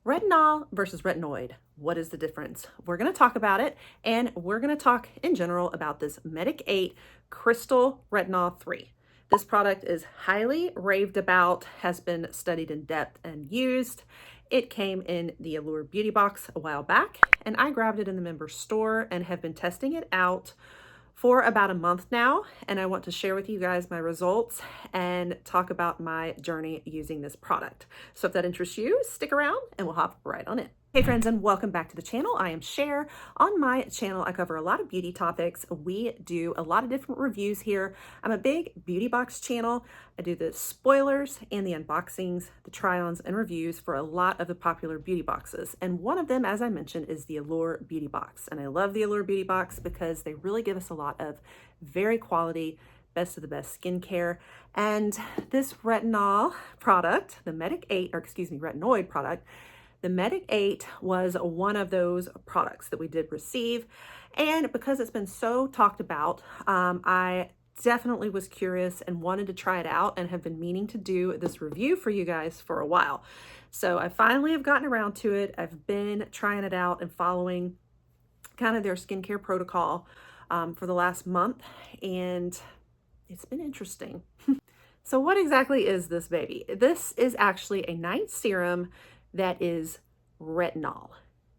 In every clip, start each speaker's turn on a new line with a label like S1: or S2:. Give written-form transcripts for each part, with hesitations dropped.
S1: Retinol versus retinoid. What is the difference? We're going to talk about it, and we're going to talk in general about this Medik8 Crystal Retinol 3. This product is highly raved about, has been studied in depth and used. It came in the Allure Beauty Box a while back, and I grabbed it in the member store and have been testing it out for about a month now, and I want to share with you guys my results and talk about my journey using this product. So if that interests you, stick around and we'll hop right on in. Hey friends, and welcome back to the channel. I am Cher. On my channel, I cover a lot of beauty topics. We do a lot of different reviews here. I'm a big beauty box channel. I do the spoilers and the unboxings, the try-ons and reviews for a lot of the popular beauty boxes. And one of them, as I mentioned, is the Allure Beauty Box. And I love the Allure Beauty Box because they really give us a lot of very quality, best of the best skincare. And this retinol product, the retinoid product, the Medik8 was one of those products that we did receive. And because it's been so talked about, I definitely was curious and wanted to try it out and have been meaning to do this review for you guys for a while. So I finally have gotten around to it. I've been trying it out and following kind of their skincare protocol for the last month, and it's been interesting. So what exactly is this baby? This is actually a night serum that is retinol,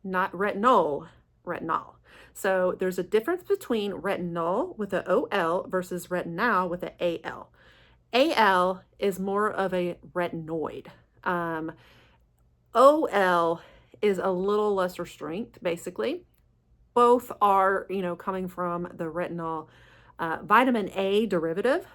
S1: not retinol, retinol. So there's a difference between retinol with a OL versus retinol with a AL. AL is more of a retinoid. OL is a little lesser strength, basically. Both are, coming from the retinol vitamin A derivative.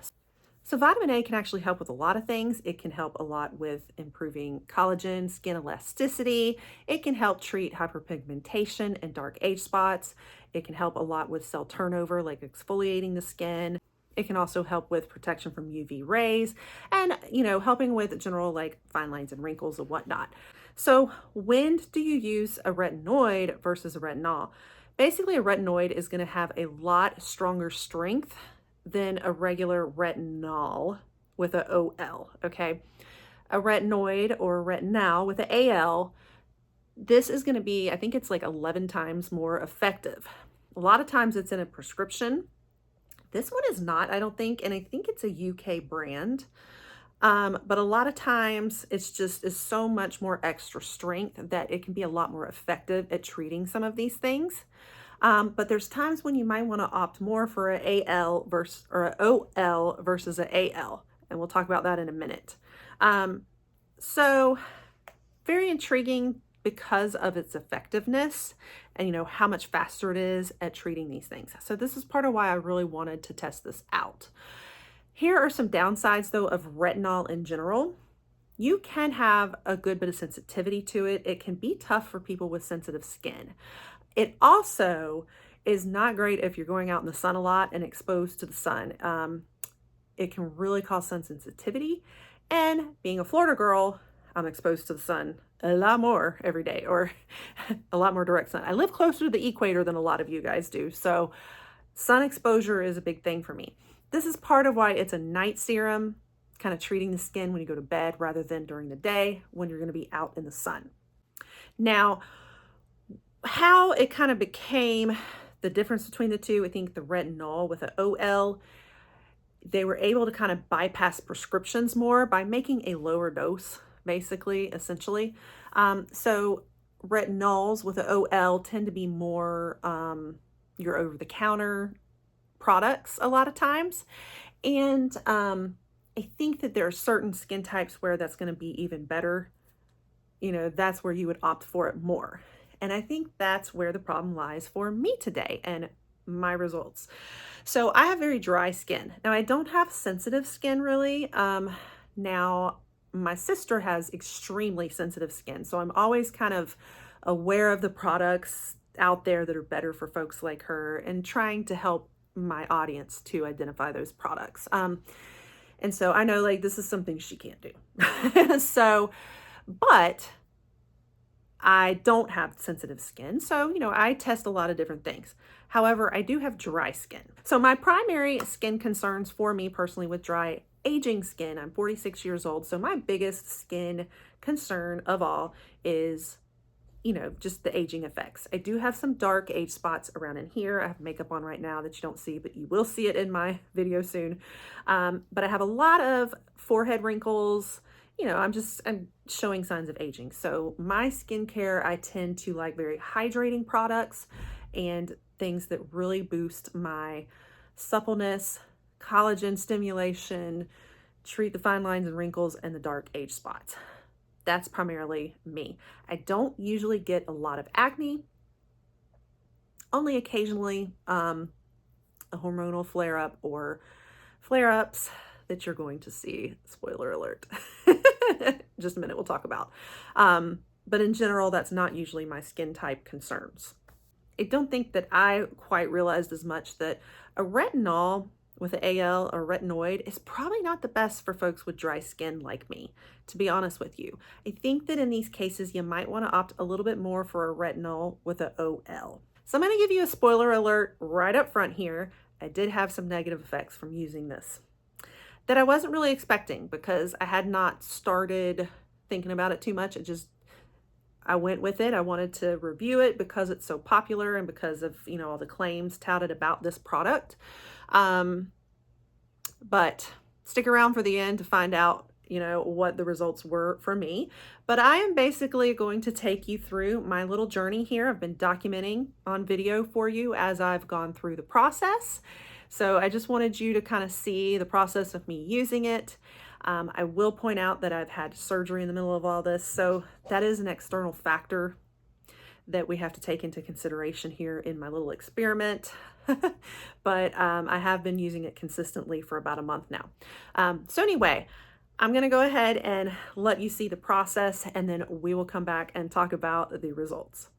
S1: So vitamin A can actually help with a lot of things. It can help a lot with improving collagen, skin elasticity. It can help treat hyperpigmentation and dark age spots. It can help a lot with cell turnover, like exfoliating the skin. It can also help with protection from UV rays and, helping with general like fine lines and wrinkles and whatnot. So when do you use a retinoid versus a retinol? Basically, a retinoid is going to have a lot stronger strength than a regular retinol with a OL, okay? A retinoid or a retinol with an AL, this is going to be, I think it's like 11 times more effective. A lot of times it's in a prescription. This one is not, I don't think, and I think it's a UK brand. But a lot of times it's just is so much more extra strength that it can be a lot more effective at treating some of these things. But there's times when you might want to opt more for an AL versus or an OL versus an AL, and we'll talk about that in a minute. So very intriguing because of its effectiveness and how much faster it is at treating these things. So this is part of why I really wanted to test this out. Here are some downsides though of retinol in general. You can have a good bit of sensitivity to it. It can be tough for people with sensitive skin. It also is not great if you're going out in the sun a lot and exposed to the sun. It can really cause sun sensitivity. And being a Florida girl, I'm exposed to the sun a lot more every day, or a lot more direct sun. I live closer to the equator than a lot of you guys do. So sun exposure is a big thing for me. This is part of why it's a night serum, kind of treating the skin when you go to bed rather than during the day when you're going to be out in the sun. Now, how it kind of became the difference between the two, I think the retinol with an OL, they were able to kind of bypass prescriptions more by making a lower dose, basically, essentially. So retinols with an OL tend to be more your over-the-counter products a lot of times. And I think that there are certain skin types where that's going to be even better. That's where you would opt for it more. And I think that's where the problem lies for me today and my results. So I have very dry skin. Now I don't have sensitive skin really. Now my sister has extremely sensitive skin. So I'm always kind of aware of the products out there that are better for folks like her and trying to help my audience to identify those products. And so I know like this is something she can't do. But I don't have sensitive skin, so, I test a lot of different things. However, I do have dry skin. So my primary skin concerns for me personally with dry aging skin, I'm 46 years old, so my biggest skin concern of all is you know, just the aging effects. I do have some dark age spots around in here. I have makeup on right now that you don't see, but you will see it in my video soon. But I have a lot of forehead wrinkles. You know, I'm showing signs of aging. So my skincare, I tend to like very hydrating products and things that really boost my suppleness, collagen stimulation, treat the fine lines and wrinkles and the dark age spots. That's primarily me. I don't usually get a lot of acne, only occasionally a hormonal flare-up or flare-ups that you're going to see. Spoiler alert. Just a minute, we'll talk about. But in general, that's not usually my skin type concerns. I don't think that I quite realized as much that a retinol with an AL or retinoid is probably not the best for folks with dry skin like me, to be honest with you. I think that in these cases, you might want to opt a little bit more for a retinol with an OL. So I'm going to give you a spoiler alert right up front here. I did have some negative effects from using this that I wasn't really expecting because I had not started thinking about it too much. I went with it. I wanted to review it because it's so popular and because of, you know, all the claims touted about this product. But stick around for the end to find out, you know, what the results were for me. But I am basically going to take you through my little journey here. I've been documenting on video for you as I've gone through the process. So I just wanted you to kind of see the process of me using it. I will point out that I've had surgery in the middle of all this, so that is an external factor that we have to take into consideration here in my little experiment. But I have been using it consistently for about a month now. So anyway, I'm going to go ahead and let you see the process, and then we will come back and talk about the results.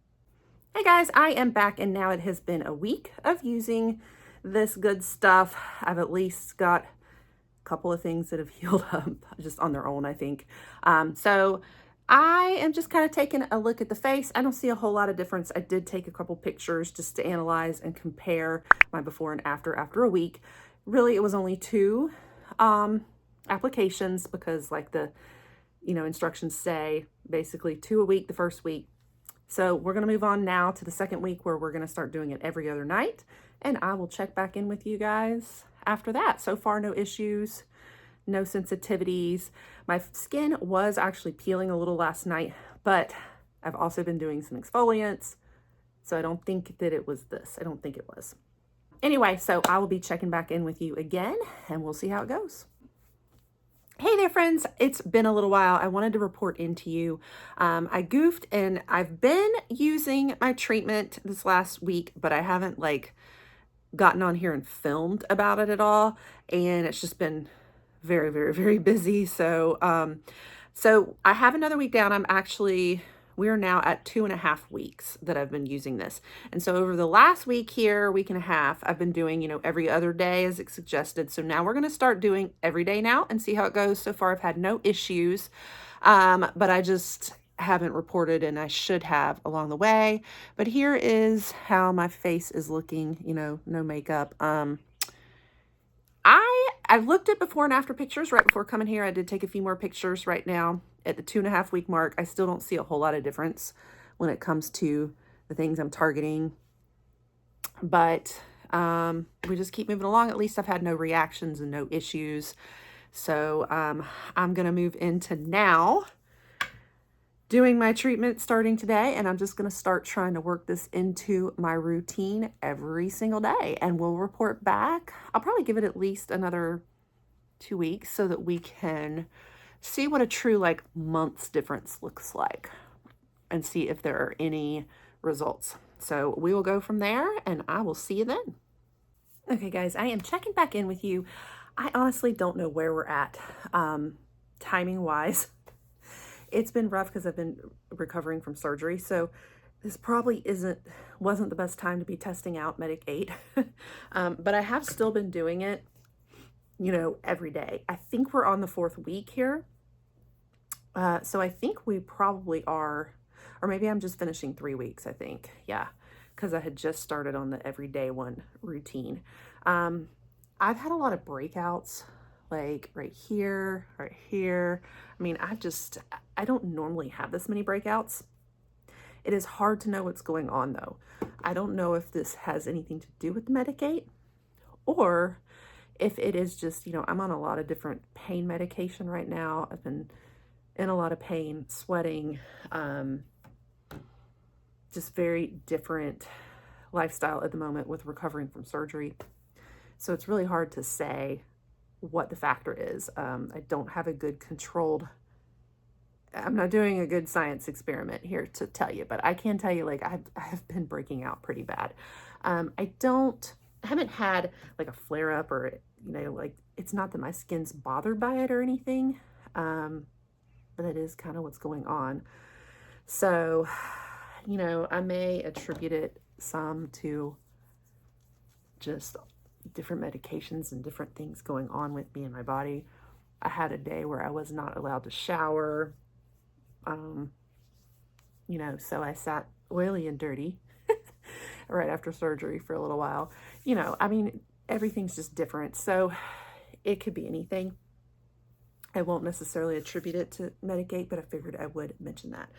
S1: Hey guys, I am back, and now it has been a week of using this good stuff. I've at least got couple of things that have healed up just on their own, I think. So I am just kind of taking a look at the face. I don't see a whole lot of difference. I did take a couple pictures just to analyze and compare my before and after a week. Really, it was only 2 applications because like the, you know, instructions say basically 2 a week the first week. So we're going to move on now to the second week where we're going to start doing it every other night. And I will check back in with you guys after that. So far, no issues, no sensitivities. My skin was actually peeling a little last night, but I've also been doing some exfoliants. So I don't think that it was this. I don't think it was. Anyway, so I will be checking back in with you again and we'll see how it goes. Hey there, friends. It's been a little while. I wanted to report into you. I goofed and I've been using my treatment this last week, but I haven't like gotten on here and filmed about it at all. And it's just been very, very, very busy. So, so I have another week down. We are now at 2.5 weeks that I've been using this. And so over the last week here, week and a half, I've been doing, you know, every other day as it suggested. So now we're going to start doing every day now and see how it goes. So far, I've had no issues, but I just haven't reported, and I should have along the way. But here is how my face is looking, you know, no makeup. I looked at before and after pictures right before coming here. I did take a few more pictures right now at the 2.5 week mark. I still don't see a whole lot of difference when it comes to the things I'm targeting, but we just keep moving along. At least I've had no reactions and no issues. So I'm going to move into now doing my treatment starting today, and I'm just going to start trying to work this into my routine every single day, and we'll report back. I'll probably give it at least another 2 weeks so that we can see what a true like month's difference looks like and see if there are any results. So we will go from there, and I will see you then. Okay guys, I am checking back in with you. I honestly don't know where we're at timing wise. It's been rough because I've been recovering from surgery. So this probably wasn't the best time to be testing out Medik8. But I have still been doing it, you know, every day. I think we're on the 4th week here. So I think we probably are, or maybe I'm just finishing 3 weeks, I think. Yeah, because I had just started on the everyday one routine. I've had a lot of breakouts, like right here, right here. I mean, I don't normally have this many breakouts. It is hard to know what's going on though. I don't know if this has anything to do with the Medik8 or if it is just, you know, I'm on a lot of different pain medication right now. I've been in a lot of pain, sweating, just very different lifestyle at the moment with recovering from surgery. So it's really hard to say what the factor is. I don't have a good controlled, I'm not doing a good science experiment here to tell you, but I can tell you, like, I have been breaking out pretty bad. I haven't had like a flare up or, you know, like, it's not that my skin's bothered by it or anything, but it is kind of what's going on. So, you know, I may attribute it some to just different medications and different things going on with me in my body. I had a day where I was not allowed to shower, you know, so I sat oily and dirty right after surgery for a little while. You know, I mean, everything's just different. So it could be anything. I won't necessarily attribute it to Medik8, but I figured I would mention that.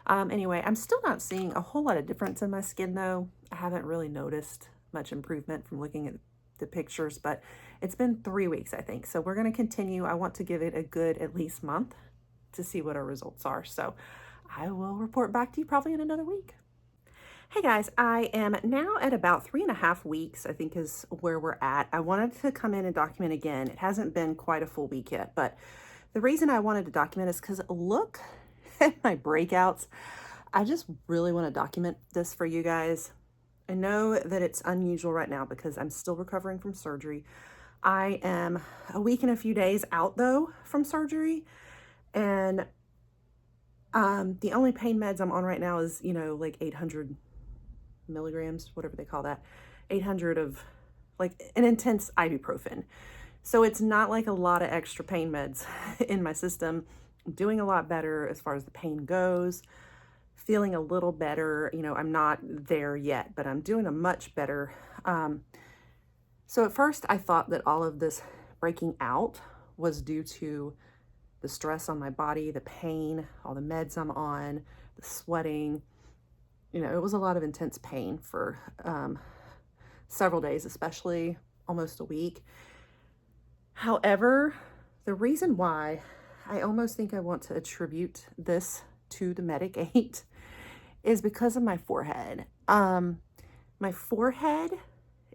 S1: Anyway, I'm still not seeing a whole lot of difference in my skin though. I haven't really noticed much improvement from looking at the pictures, but it's been 3 weeks, I think. So we're going to continue. I want to give it a good at least month to see what our results are. So I will report back to you probably in another week. Hey guys, I am now at about 3.5 weeks, I think is where we're at. I wanted to come in and document again. It hasn't been quite a full week yet, but the reason I wanted to document is because look at my breakouts. I just really want to document this for you guys. I know that it's unusual right now because I'm still recovering from surgery. I am a week and a few days out though from surgery, and the only pain meds I'm on right now is, you know, like 800 milligrams, whatever they call that, 800 of like an intense ibuprofen. So it's not like a lot of extra pain meds in my system. I'm doing a lot better as far as the pain goes, feeling a little better. You know, I'm not there yet, but I'm doing a much better. So at first I thought that all of this breaking out was due to the stress on my body, the pain, all the meds I'm on, the sweating. You know, it was a lot of intense pain for several days, especially almost a week. However, the reason why I almost think I want to attribute this to the Medik8 is because of my forehead. My forehead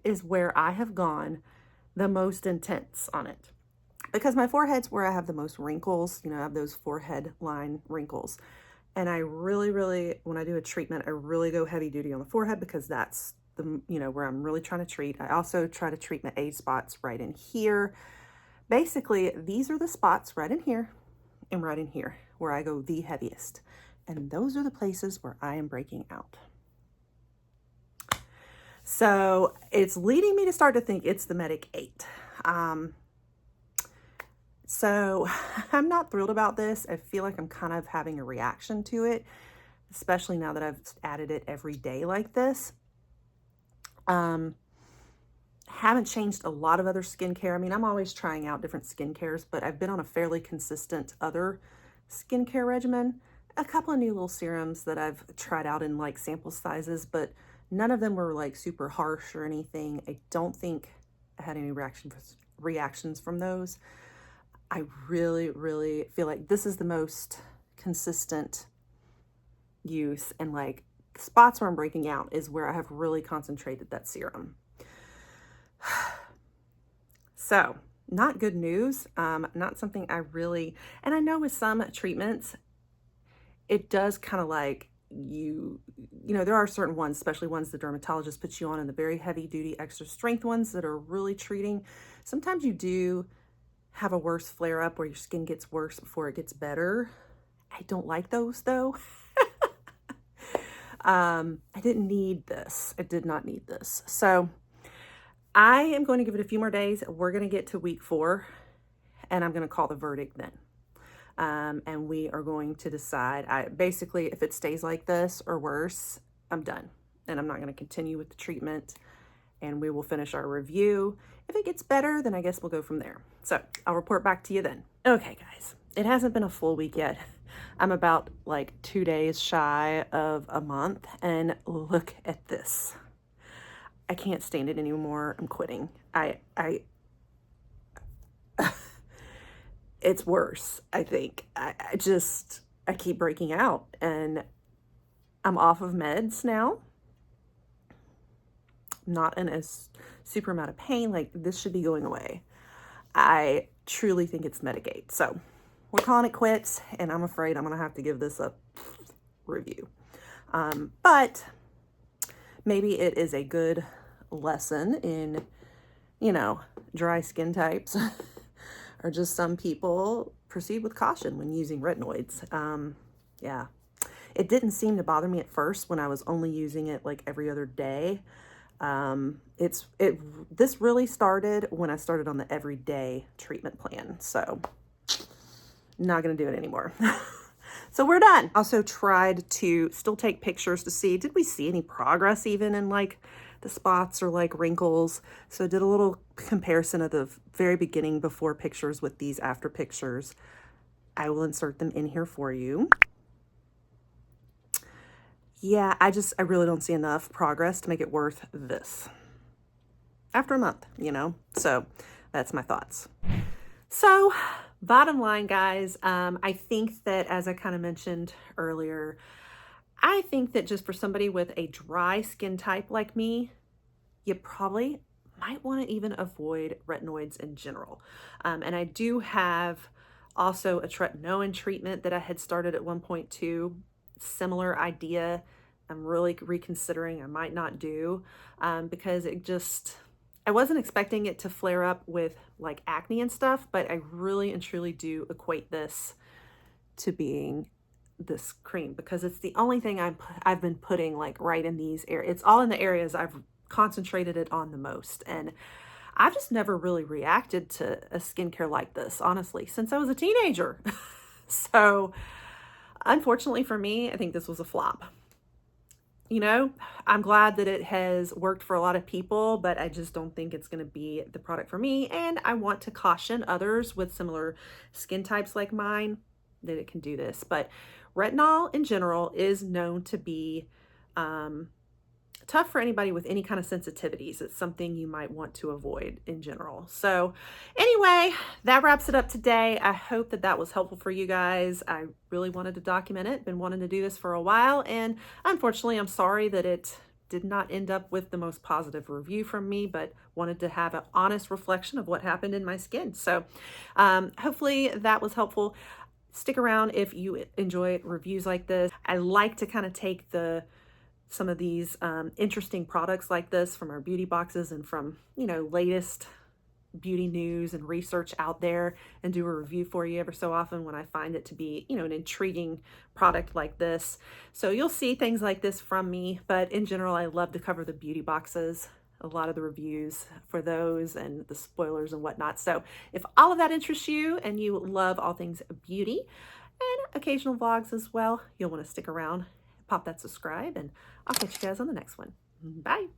S1: is where I have gone the most intense on it, because my forehead's where I have the most wrinkles. You know, I have those forehead line wrinkles. And I really, when I do a treatment, I really go heavy duty on the forehead because that's the, you know, where I'm really trying to treat. I also try to treat my age spots right in here. Basically, these are the spots right in here and right in here where I go the heaviest. And those are the places where I am breaking out. So it's leading me to start to think it's the Medik8. So I'm not thrilled about this. I feel like I'm kind of having a reaction to it, especially now that I've added it every day like this. Haven't changed a lot of other skincare. I mean, I'm always trying out different skincares, but I've been on a fairly consistent other skincare regimen. A couple of new little serums that I've tried out in like sample sizes, but none of them were like super harsh or anything. I don't think I had any reactions from those. I really feel like this is the most consistent use, and like the spots where I'm breaking out is where I have really concentrated that serum. So not good news, not something I really, and I know with some treatments, it does kind of like you know, there are certain ones, especially ones the dermatologist puts you on, and the very heavy duty extra strength ones that are really treating. Sometimes you do have a worse flare up where your skin gets worse before it gets better. I don't like those though. I didn't need this. I did not need this. So I am going to give it a few more days. We're going to get to week 4 and I'm going to call the verdict then. And we are going to decide, basically, if it stays like this or worse, I'm done. And I'm not going to continue with the treatment, and we will finish our review. If it gets better, then I guess we'll go from there. So I'll report back to you then. Okay, guys. it hasn't been a full week yet. I'm about like 2 days shy of a month, and look at this. I can't stand it anymore. I'm quitting. It's worse, I think. I keep breaking out, and I'm off of meds now. Not in a super amount of pain. Like, this should be going away. I truly think it's Medik8. So we're calling it quits, and I'm afraid I'm going to have to give this a review. But maybe it is a good lesson in, you know, dry skin types or just some people proceed with caution when using retinoids. Yeah, it didn't seem to bother me at first when I was only using it like every other day. This really started when I started on the everyday treatment plan. So not going to do it anymore. So we're done. Also tried to still take pictures to see, did we see any progress even in like the spots or like wrinkles? So I did a little comparison of the very beginning before pictures with these after pictures. I will insert them in here for you. Yeah, I really don't see enough progress to make it worth this after a month, you know? So that's my thoughts. So bottom line, guys, I think that, as I kind of mentioned earlier, I think that just for somebody with a dry skin type like me, you probably might want to even avoid retinoids in general. And I do have also a tretinoin treatment that I had started at 1.2, similar idea. I'm really reconsidering I might not do because I wasn't expecting it to flare up with like acne and stuff, but I really and truly do equate this to being this cream because it's the only thing I've been putting like right in these areas. It's all in the areas I've concentrated it on the most. And I've just never really reacted to a skincare like this, honestly, since I was a teenager. So unfortunately for me, I think this was a flop. You know, I'm glad that it has worked for a lot of people, but I just don't think it's going to be the product for me. And I want to caution others with similar skin types like mine that it can do this. But retinol in general is known to be tough for anybody with any kind of sensitivities. It's something you might want to avoid in general. So anyway, that wraps it up today. I hope that that was helpful for you guys. I really wanted to document it, been wanting to do this for a while. And unfortunately, I'm sorry that it did not end up with the most positive review from me, but wanted to have an honest reflection of what happened in my skin. So hopefully that was helpful. Stick around if you enjoy reviews like this. I like to kind of take some of these interesting products like this from our beauty boxes and from, you know, latest beauty news and research out there and do a review for you ever so often when I find it to be, you know, an intriguing product like this. So you'll see things like this from me, but in general, I love to cover the beauty boxes, a lot of the reviews for those and the spoilers and whatnot. So if all of that interests you and you love all things beauty and occasional vlogs as well, you'll want to stick around, pop that subscribe, and I'll catch you guys on the next one. Bye.